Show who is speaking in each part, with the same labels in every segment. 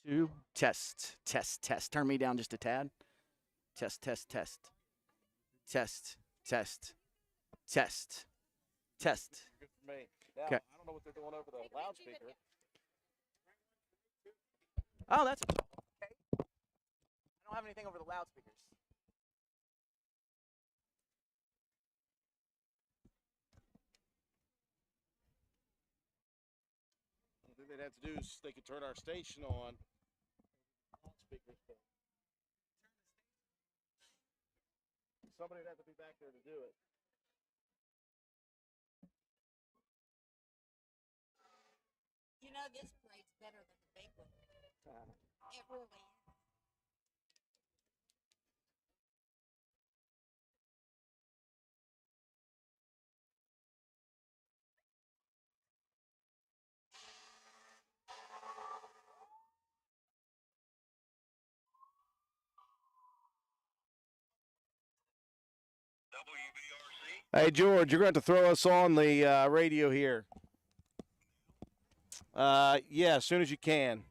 Speaker 1: 2. Test, test, test. Turn me down just a tad. Test, test, test. Test, test, test, test.
Speaker 2: Good for me. Now,
Speaker 1: Okay.
Speaker 2: I don't know what they're doing over the loudspeaker.
Speaker 1: Oh, that's okay. I don't have anything over the loudspeakers.
Speaker 2: What they'd have to do is they could turn our station on. Loudspeakers. Somebody would have to be back there to do it.
Speaker 3: You know, this parade's better than the big one. It really is.
Speaker 2: Hey, George, you're going to have to throw us on the radio here. Yeah, as soon as you can.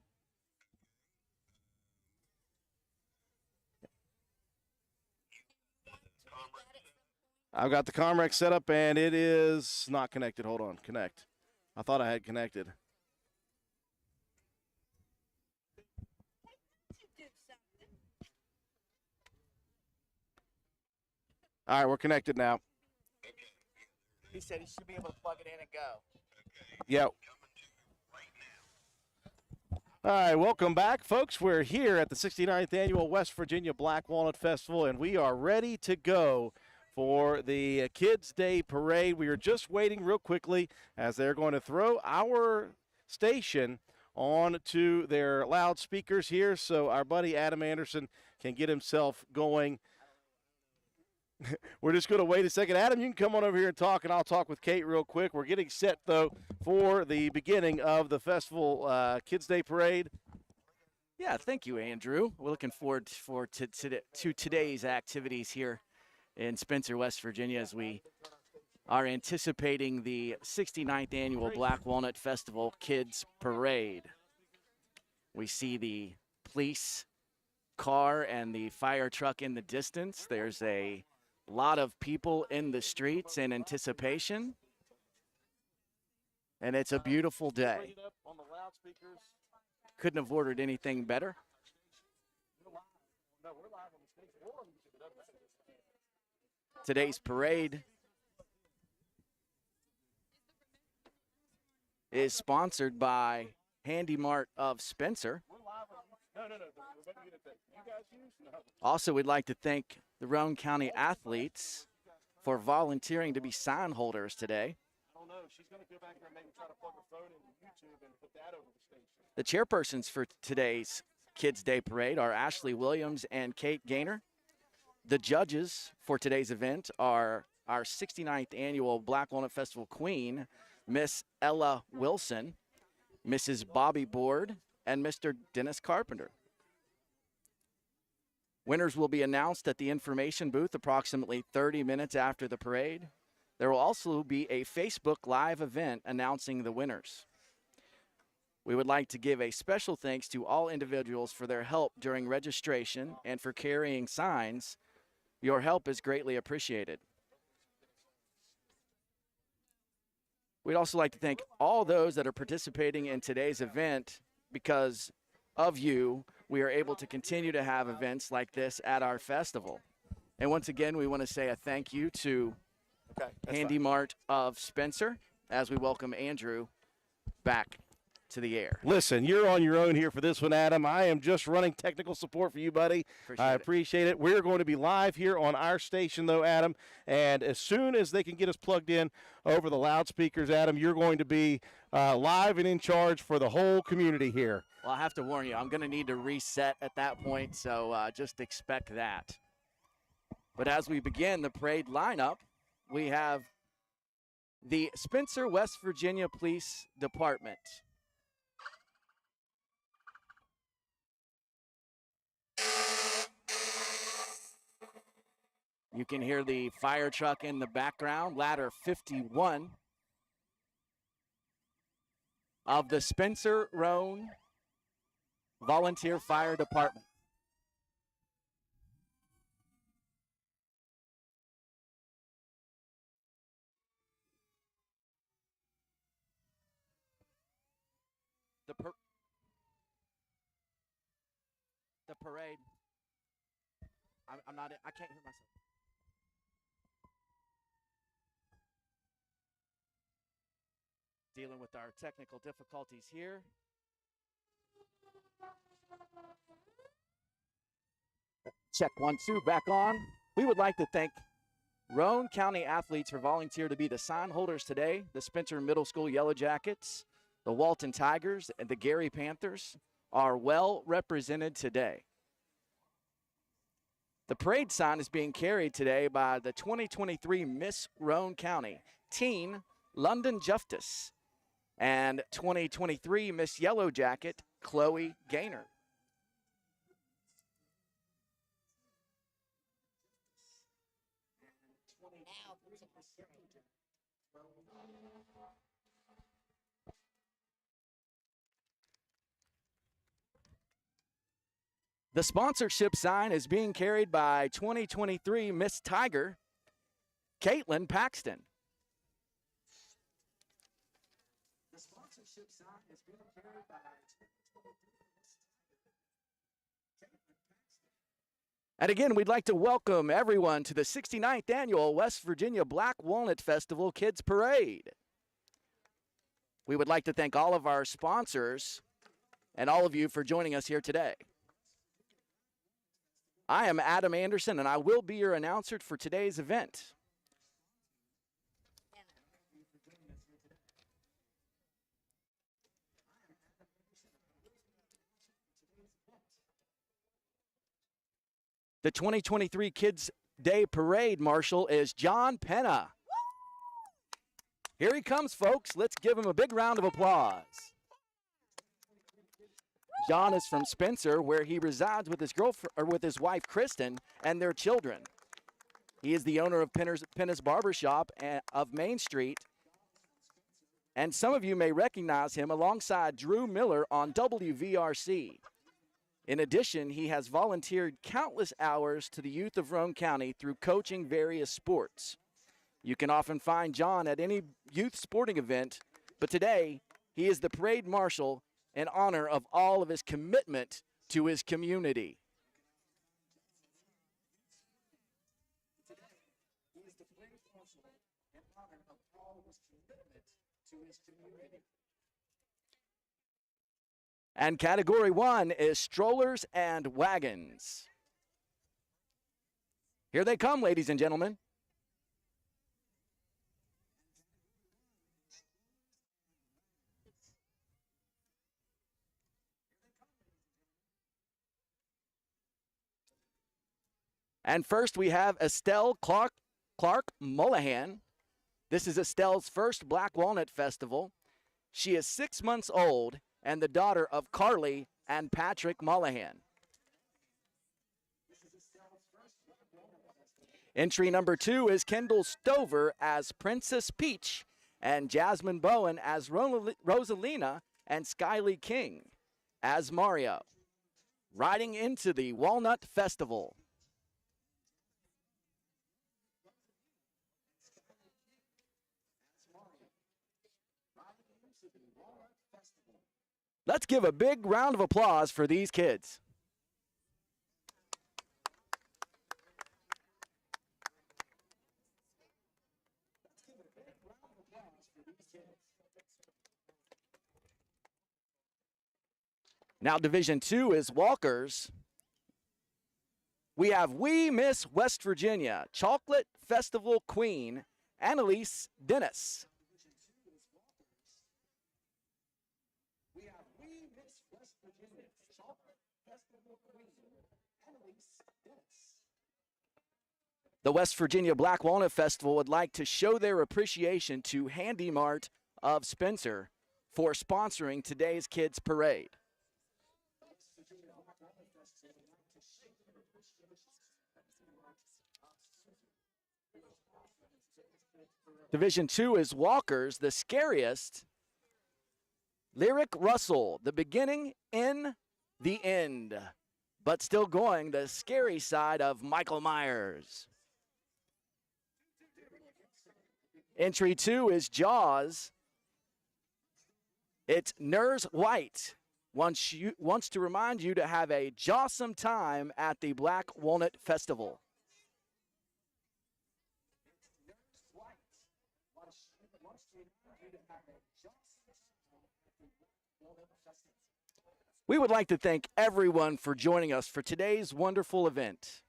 Speaker 2: I've got the Comrex set up, and it is not connected. Hold on. Connect. I thought I had connected. All right, we're connected now.
Speaker 1: He said he should be able to plug it in and go.
Speaker 2: Yep. All right, welcome back, folks. We're here at the 69th Annual West Virginia Black Walnut Festival, and we are ready to go for the Kids Day Parade. We are just waiting real quickly as they're going to throw our station on to their loudspeakers here so our buddy Adam Anderson can get himself going. We're just going to wait a second. Adam, you can come on over here and talk, and I'll talk with Kate real quick. We're getting set, though, for the beginning of the festival Kids Day Parade.
Speaker 1: Yeah, thank you, Andrew. We're looking forward to today's activities here in Spencer, West Virginia, as we are anticipating the 69th Annual Black Walnut Festival Kids Parade. We see the police car and the fire truck in the distance. There's a lot of people in the streets in anticipation, and it's a beautiful day. Couldn't have ordered anything better. Today's parade is sponsored by Handy Mart of Spencer. Also, we'd like to thank the Roane County athletes for volunteering to be sign holders today. The chairpersons for today's Kids Day Parade are Ashley Williams and Kate Gaynor. The judges for today's event are our 69th Annual Black Walnut Festival Queen, Miss Ella Wilson, Mrs. Bobby Board, and Mr. Dennis Carpenter. Winners will be announced at the information booth approximately 30 minutes after the parade. There will also be a Facebook Live event announcing the winners. We would like to give a special thanks to all individuals for their help during registration and for carrying signs. Your help is greatly appreciated. We'd also like to thank all those that are participating in today's event. Because of you, we are able to continue to have events like this at our festival. And once again, we want to say a thank you to Handy Mart of Spencer as we welcome Andrew back to the air.
Speaker 2: Listen, you're on your own here for this one, Adam. I am just running technical support for you, buddy. I appreciate it. We're going to be live here on our station, though, Adam. And as soon as they can get us plugged in over the loudspeakers, Adam, you're going to be live and in charge for the whole community here.
Speaker 1: Well, I have to warn you, I'm going to need to reset at that point, so just expect that. But as we begin the parade lineup, we have the Spencer, West Virginia Police Department. You can hear the fire truck in the background, ladder 51 of the Spencer Roane Volunteer Fire Department. The parade. I'm not. I can't hear myself. Dealing with our technical difficulties here. Check 1, 2, back on. We would like to thank Roane County athletes for volunteer to be the sign holders today. The Spencer Middle School Yellow Jackets, the Walton Tigers, and the Gary Panthers are well represented today. The parade sign is being carried today by the 2023 Miss Roane County teen London Justice and 2023 Miss Yellow Jacket Chloe Gaynor. The sponsorship sign is being carried by 2023 Miss Tiger, Caitlin Paxton. The sponsorship sign is being carried by 2023 Miss Tiger, Caitlin Paxton. And again, we'd like to welcome everyone to the 69th Annual West Virginia Black Walnut Festival Kids Parade. We would like to thank all of our sponsors and all of you for joining us here today. I am Adam Anderson, and I will be your announcer for today's event. The 2023 Kids Day Parade Marshal is John Penna. Here he comes, folks. Let's give him a big round of applause. John is from Spencer, where he resides with his girlfriend or with his wife Kristen and their children. He is the owner of Penna's Barbershop of Main Street, and some of you may recognize him alongside Drew Miller on WVRC. In addition, he has volunteered countless hours to the youth of Roane County through coaching various sports. You can often find John at any youth sporting event, but today he is the parade marshal in honor of all of his commitment to his community. Today, he is the parade marshal in honor of all of his commitment to his community. And category 1 is strollers and wagons. Here they come, ladies and gentlemen. And first we have Estelle Clark Mullahan. This is Estelle's first Black Walnut Festival. She is 6 months old and the daughter of Carly and Patrick Mullahan. Entry number 2 is Kendall Stover as Princess Peach and Jasmine Bowen as Rosalina and Skyly King as Mario, riding into the Walnut Festival. Let's give a big round of applause for these kids. Now Division 2 is walkers. We have We Miss West Virginia, Chocolate Festival Queen, Annalise Dennis. The West Virginia Black Walnut Festival would like to show their appreciation to Handy Mart of Spencer for sponsoring today's Kids Parade. Division 2 is walkers, the scariest. Lyric Russell, the beginning in the end. But still going the scary side of Michael Myers. Entry 2 is Jaws. It's Nurse White. Wants to remind you to have a jawsome time at the Black Walnut Festival. We would like to thank everyone for joining us for today's wonderful event.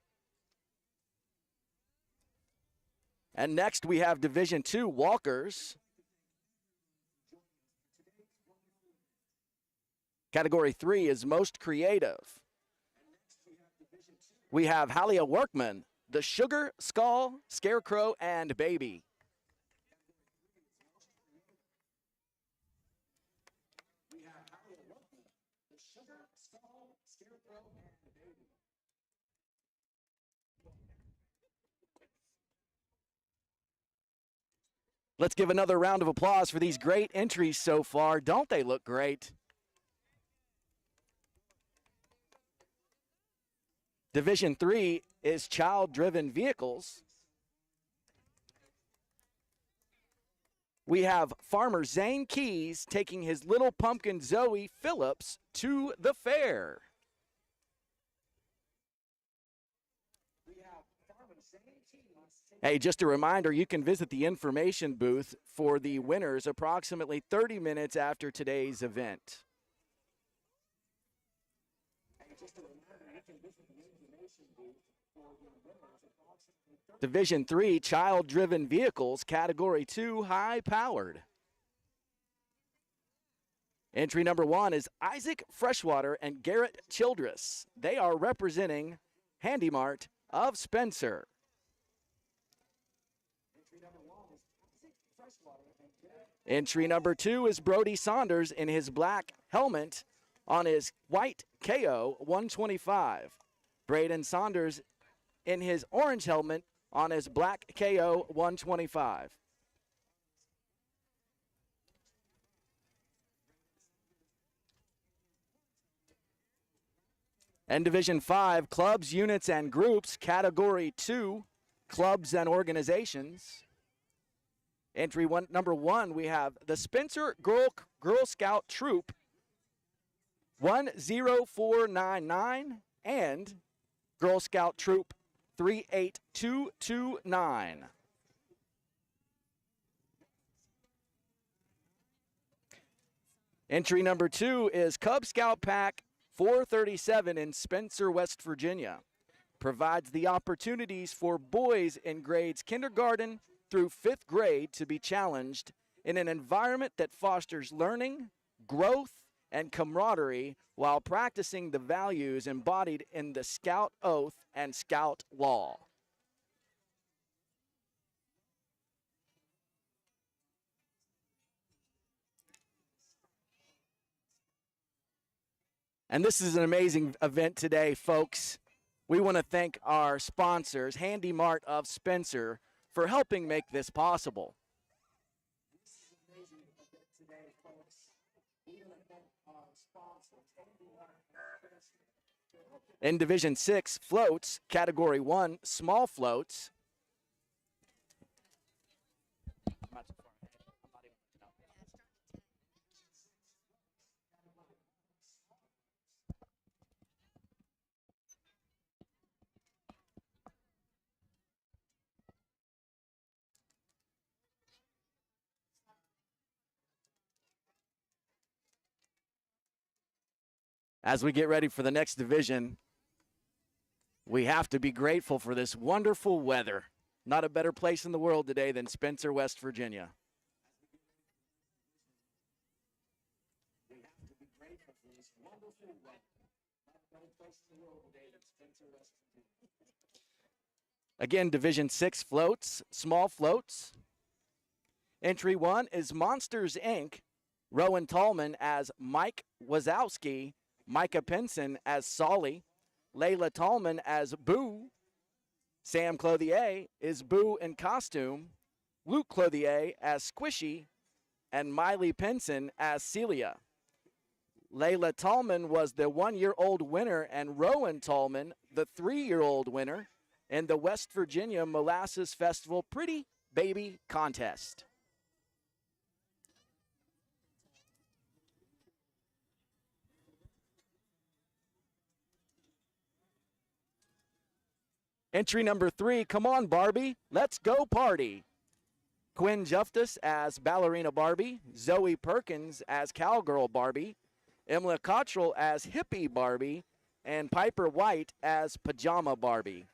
Speaker 1: And next we have Division II Walkers. Category 3 is Most Creative. We have Halia Workman, The Sugar, Skull, Scarecrow, and Baby. Let's give another round of applause for these great entries so far. Don't they look great? Division 3 is Child-Driven Vehicles. We have Farmer Zane Keys taking his little pumpkin Zoe Phillips to the fair. Hey, just a reminder, you can visit the information booth for the winners approximately 30 minutes after today's event. Division 3, Child-Driven Vehicles, Category 2, High-Powered. Entry number 1 is Isaac Freshwater and Garrett Childress. They are representing Handy Mart of Spencer. Entry number 2 is Brody Saunders in his black helmet on his white KO 125. Braden Saunders in his orange helmet on his black KO 125. And Division 5, Clubs, Units, and Groups, Category 2, Clubs and Organizations. Entry number 1, we have the Spencer Girl Scout Troop 10499 and Girl Scout Troop 38229. Entry number 2 is Cub Scout Pack 437 in Spencer, West Virginia. Provides the opportunities for boys in grades kindergarten through 5th grade to be challenged in an environment that fosters learning, growth, and camaraderie while practicing the values embodied in the Scout Oath and Scout Law. And this is an amazing event today, folks. We want to thank our sponsors, Handy Mart of Spencer, for helping make this possible. In Division 6, floats, Category 1, small floats. As we get ready for the next division, we have to be grateful for this wonderful weather. Not a better place in the world today than Spencer, West Virginia. We have to be grateful for this wonderful weather. Not a better place in the world today than Spencer, West Virginia. Again, Division 6 floats, small floats. Entry 1 is Monsters, Inc. Rowan Tallman as Mike Wazowski, Micah Pinson as Solly, Layla Tallman as Boo, Sam Clothier is Boo in costume, Luke Clothier as Squishy, and Miley Pinson as Celia. Layla Tallman was the 1-year-old winner, and Rowan Tallman, the 3-year-old winner in the West Virginia Molasses Festival Pretty Baby Contest. Entry number 3, come on Barbie, let's go party. Quinn Justice as Ballerina Barbie, Zoe Perkins as Cowgirl Barbie, Emma Cottrell as Hippie Barbie, and Piper White as Pajama Barbie.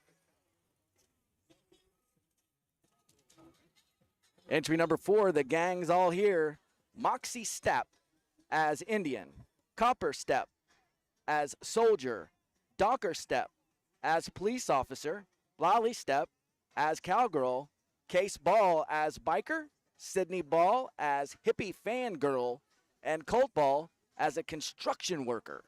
Speaker 1: Entry number 4, the gang's all here. Moxie Step as Indian, Copper Step as Soldier, Docker Step as Police Officer, Lolly Step as Cowgirl, Case Ball as Biker, Sydney Ball as Hippie Fangirl, and Colt Ball as a construction worker.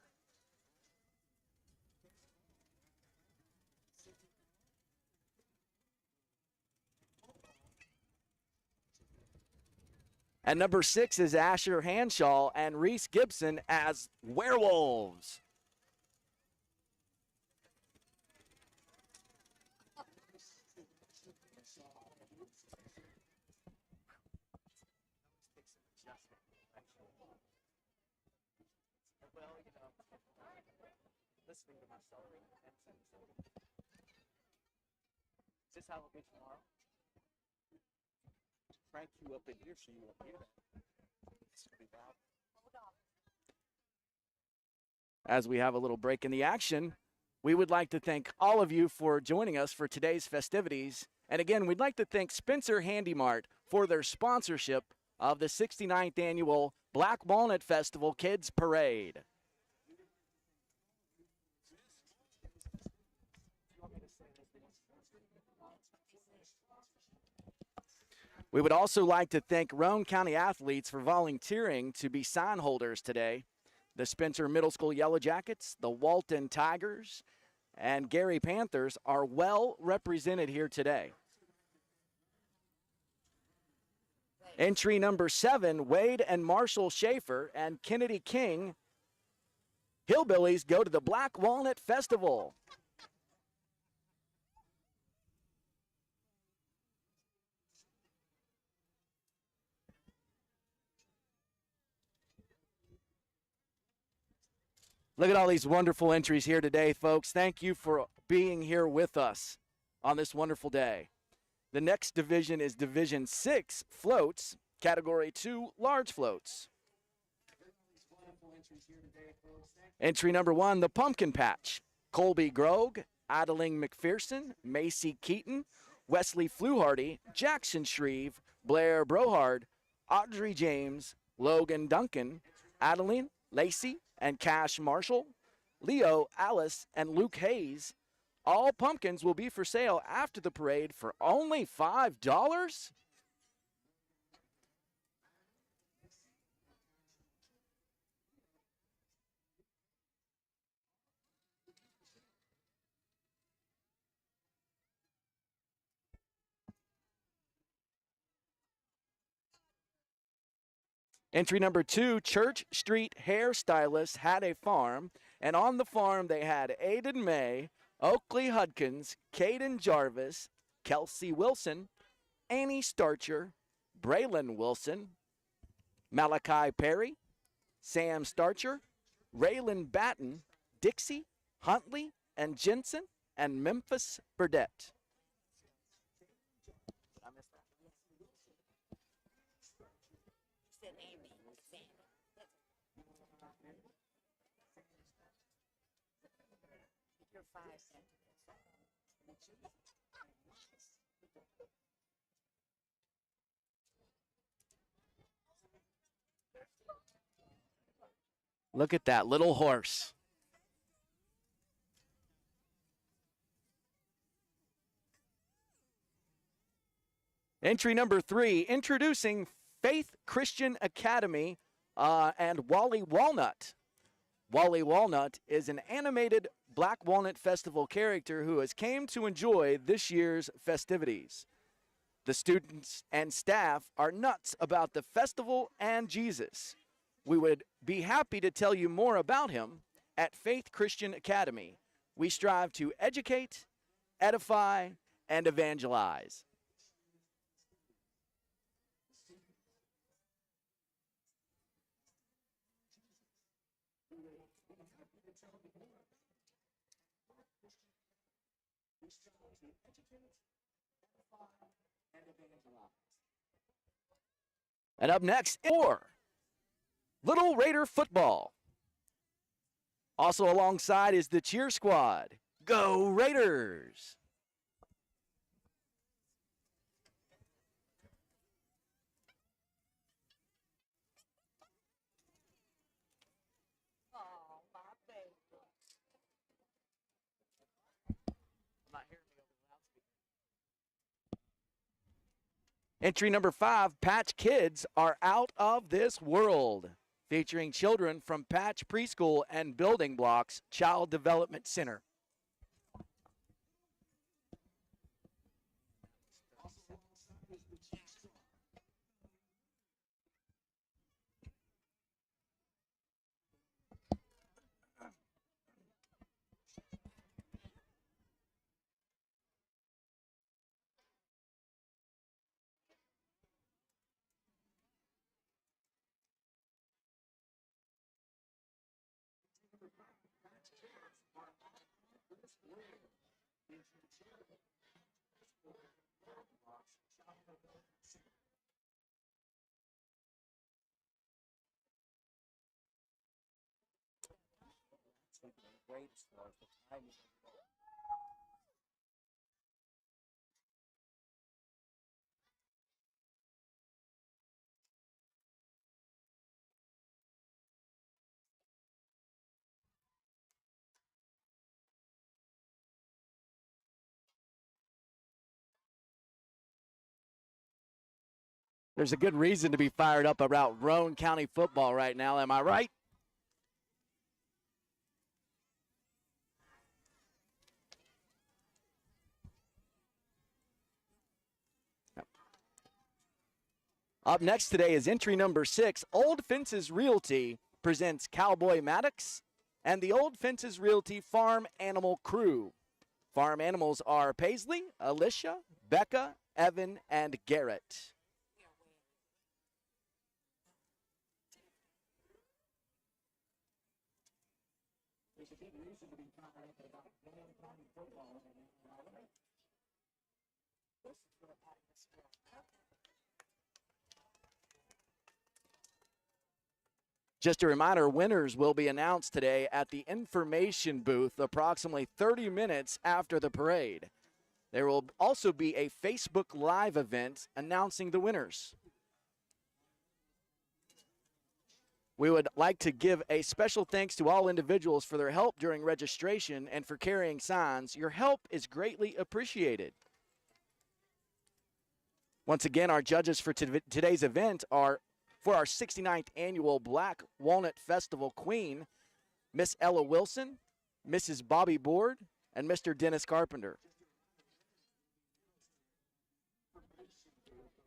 Speaker 1: And number 6 is Asher Hanshaw and Reese Gibson as werewolves. Listening to myself. Is this how it'll be tomorrow? Crank you up in here so you won't hear that. It's gonna be loud. As we have a little break in the action, we would like to thank all of you for joining us for today's festivities. And again, we'd like to thank Spencer Handy Mart for their sponsorship of the 69th Annual Black Walnut Festival Kids Parade. We would also like to thank Roane County athletes for volunteering to be sign holders today. The Spencer Middle School Yellow Jackets, the Walton Tigers, and Gary Panthers are well represented here today. Entry number 7, Wade and Marshall Schaefer and Kennedy King Hillbillies go to the Black Walnut Festival. Look at all these wonderful entries here today, folks. Thank you for being here with us on this wonderful day. The next division is Division 6 floats, Category 2 large floats. Entry number 1, the Pumpkin Patch. Colby Grogg, Adeline McPherson, Macy Keaton, Wesley Fluharty, Jackson Shreve, Blair Brohard, Audrey James, Logan Duncan, Adeline, Lacey, and Cash Marshall, Leo, Alice, and Luke Hayes. All pumpkins will be for sale after the parade for only $5. Entry number 2, Church Street Hairstylists had a farm, and on the farm they had Aiden May, Oakley Hudkins, Caden Jarvis, Kelsey Wilson, Annie Starcher, Braylon Wilson, Malachi Perry, Sam Starcher, Raylan Batten, Dixie, Huntley, and Jensen, and Memphis Burdett. Look at that little horse. Entry number 3, introducing Faith Christian Academy and Wally Walnut. Wally Walnut is an animated Black Walnut Festival character who has came to enjoy this year's festivities. The students and staff are nuts about the festival and Jesus. We would be happy to tell you more about him at Faith Christian Academy. We strive to educate, edify, and evangelize. And up next, Little Raider football. Also alongside is the cheer squad. Go Raiders!
Speaker 3: Oh, my baby.
Speaker 1: Entry number 5, Patch Kids Are Out of This World, featuring children from Patch Preschool and Building Blocks Child Development Center. There's a good reason to be fired up about Roane County football right now, am I right? Up next today is entry number 6, Old Fences Realty presents Cowboy Maddox and the Old Fences Realty Farm Animal Crew. Farm animals are Paisley, Alicia, Becca, Evan, and Garrett. Just a reminder, winners will be announced today at the information booth approximately 30 minutes after the parade. There will also be a Facebook Live event announcing the winners. We would like to give a special thanks to all individuals for their help during registration and for carrying signs. Your help is greatly appreciated. Once again, our judges for today's event are, for our 69th annual Black Walnut Festival Queen, Miss Ella Wilson, Mrs. Bobby Board, and Mr. Dennis Carpenter.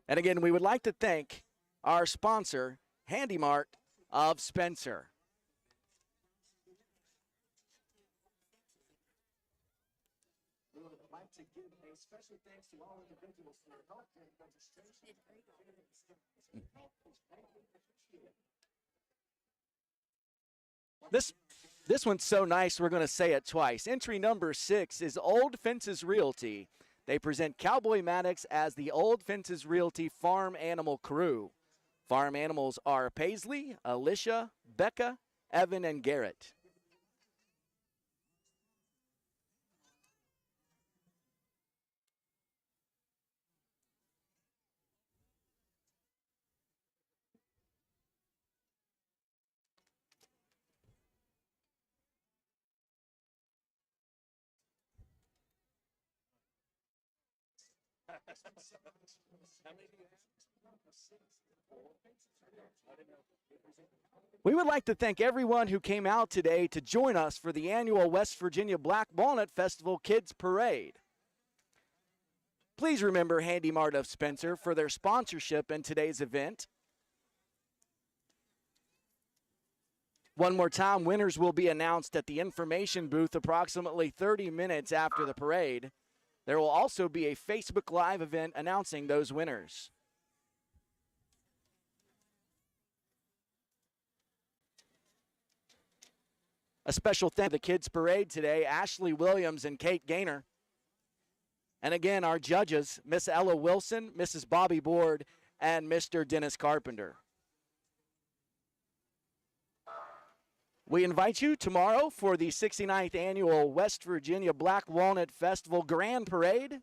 Speaker 1: And again, we would like to thank our sponsor, Handy Mart of Spencer. We would like to give a special thanks to all individuals for their help during registration. This one's so nice, we're going to say it twice. Entry number 6 is Old Fences Realty. They present Cowboy Maddox as the Old Fences Realty Farm Animal Crew. Farm animals are Paisley, Alicia, Becca, Evan, and Garrett. We would like to thank everyone who came out today to join us for the annual West Virginia Black Walnut Festival Kids Parade. Please remember Handy Mart of Spencer for their sponsorship in today's event. One more time, winners will be announced at the information booth approximately 30 minutes after the parade. There will also be a Facebook Live event announcing those winners. A special thank you to the Kids Parade today, Ashley Williams and Kate Gaynor. And again, our judges, Miss Ella Wilson, Mrs. Bobby Board, and Mr. Dennis Carpenter. We invite you tomorrow for the 69th Annual West Virginia Black Walnut Festival Grand Parade.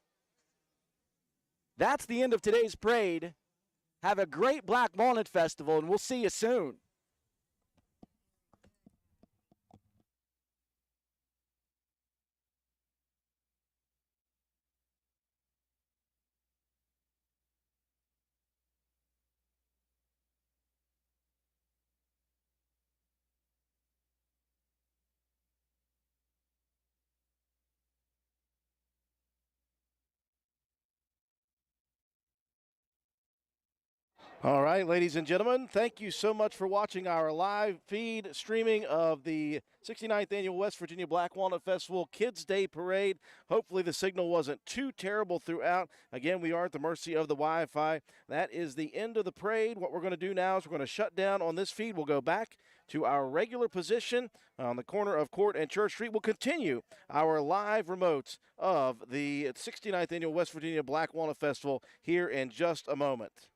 Speaker 1: That's the end of today's parade. Have a great Black Walnut Festival, and we'll see you soon.
Speaker 2: All right, ladies and gentlemen, thank you so much for watching our live feed streaming of the 69th Annual West Virginia Black Walnut Festival Kids Day Parade. Hopefully the signal wasn't too terrible throughout. Again, we are at the mercy of the Wi-Fi. That is the end of the parade. What we're going to do now is we're going to shut down on this feed. We'll go back to our regular position on the corner of Court and Church Street. We'll continue our live remotes of the 69th Annual West Virginia Black Walnut Festival here in just a moment.